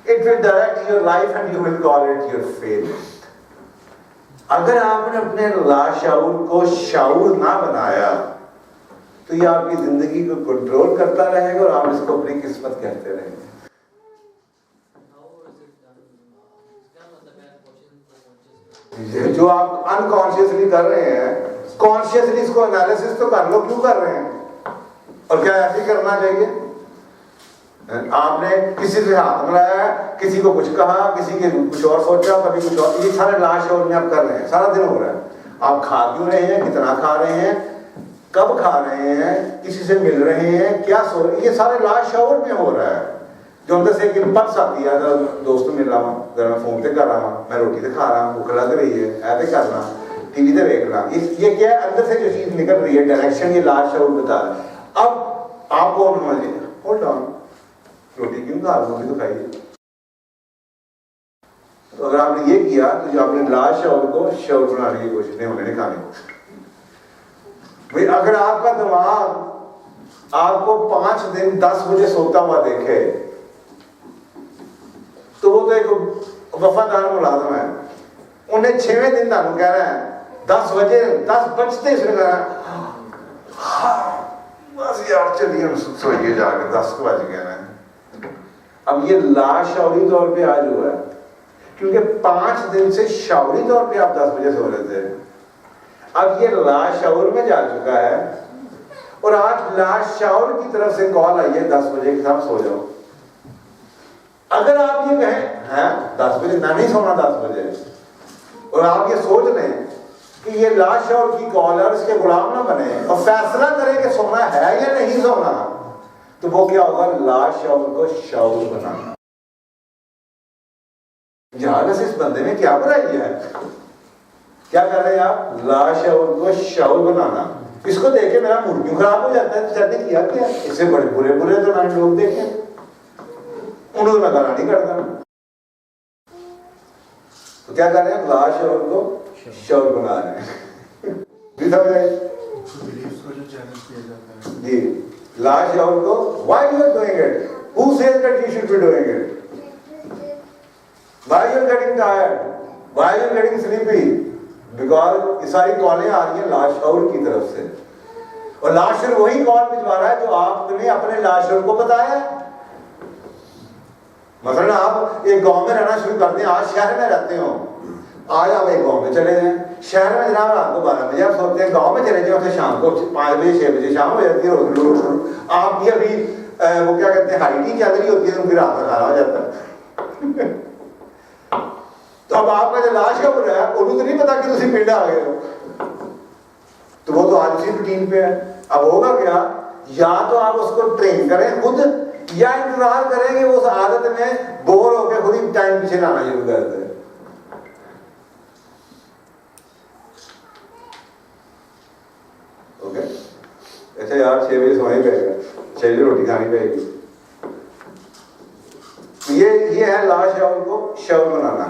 It will direct your life and you will call it your faith. अगर आपने अपने लाशऊर को शाऊर ना बनाया तो ये आपकी जिंदगी को कंट्रोल करता रहेगा और आप इसको अपनी किस्मत कहते रहेंगे। जो आप अनकॉन्शियसली कर रहे हैं, कॉन्शियसली इसको एनालिसिस तो कर लो, क्यों कर रहे हैं और क्या ऐसे करना चाहिए। आपने किसी से हाथ मिलाया, किसी को कुछ कहा, किसी के कुछ और सोचा, कभी कुछ और, ये सारे लाश और में आप कर रहे हैं, सारा दिन हो रहा है। आप खा क्यों रहे हैं, कितना खा रहे हैं, कब खा रहे हैं, किसी से मिल रहे हैं, क्या सो रहे हैं, ये सारे लाश और में हो रहा है। जो अंदर से एक इम्पल्स आती है, दोस्त मिल रहा हूँ, जरा मैं फोन पे कर रहा हूँ, मैं रोटी से खा रहा हूँ, भूख लग रही है, ऐसे करना, टीवी से देखना, ये क्या है, अंदर से जो चीज निकल रही है, डायरेक्शन, ये लाश और बता रहा है। अब आपको होल्ड ऑन, रोटी क्यों खा रहा हूँ, तो खाइए। तो अगर आपने ये किया तो जो आपने लाश शौर को शौर बनाने की कोशिश नहीं होने खाने को। भाई अगर आपका दिमाग आपको 5 दिन 10 बजे सोता हुआ देखे तो वो तो एक वफादार मुलाजिम है, उन्हें 6वें दिन तानू कह रहा है 10 बजे 10 बजते इसने कह रहा है बस यार चलिए सोइए जाके 10 बज गए हैं। अब ये लाशौरी तौर पे आज हुआ है क्योंकि 5 दिन से शौरी तौर पे आप 10 बजे सो रहे थे, अब ये लाशौर में जा चुका है और आज लाशौर की तरफ से कॉल आई है 10 बजे के साथ सो जाओ। अगर आप ये कहें हैं 10 बजे ना, नहीं सोना 10 बजे, और आप ये सोच लें कि ये लाशौर की कॉल है, इसके गुलाम ना बने और फैसला करें कि सोना है या नहीं सोना, तो वो क्या होगा, लाशौर को शौर बनाना। जहालत इस बंदे ने क्या बनाई है, क्या कर रहे हैं आप, लाशौर को शौर बनाना। इसको देखे मेरा मूड क्यों खराब हो जाता है, चलने किया क्या, इससे बड़े बुरे बुरे तो मैंने लोग देखे, उन्होंने मैं गाना नहीं करता। तो क्या कर रहे हैं, लाशौर को शौर बना रहे हैं। जी, लाशौर को why you are doing it? Who says that you should be doing it? Why you are getting tired? Why you are getting sleepy? Because ये सारी कॉलें आ रही हैं लाशौर की तरफ से, और लाशौर वही कॉल भिजवा रहा है जो आपने अपने लाशौर को बताया। मतलब आप एक गांव में रहना शुरू कर दें, आज शहर में रहते हो, आज आप एक गांव में चले जाएं, शहर में जनाब रात को 12 बजे आप सोते हैं, गांव में चले जाओ तो शाम को 5 बजे 6 बजे शाम हो जाती है। आप भी अभी वो क्या कहते हैं हाई टी चल रही होती है, उनकी रात का खाना हो जाता है। तो अब आपका जो लाश का बुरा है उन्हें तो नहीं पता कि तुम पिंड आ गए हो, तो वो तो आज उसी रूटीन पे है। अब होगा क्या, या तो आप उसको ट्रेन करें खुद, या इंतजार करें कि वो उस आदत में बोर होकर खुद ही टाइम पीछे लाना शुरू कर दे। ओके, अच्छा यार 6 बजे सोना ही पड़ेगा, 6 बजे रोटी खानी पड़ेगी। ये है लाशौर को शौर बनाना।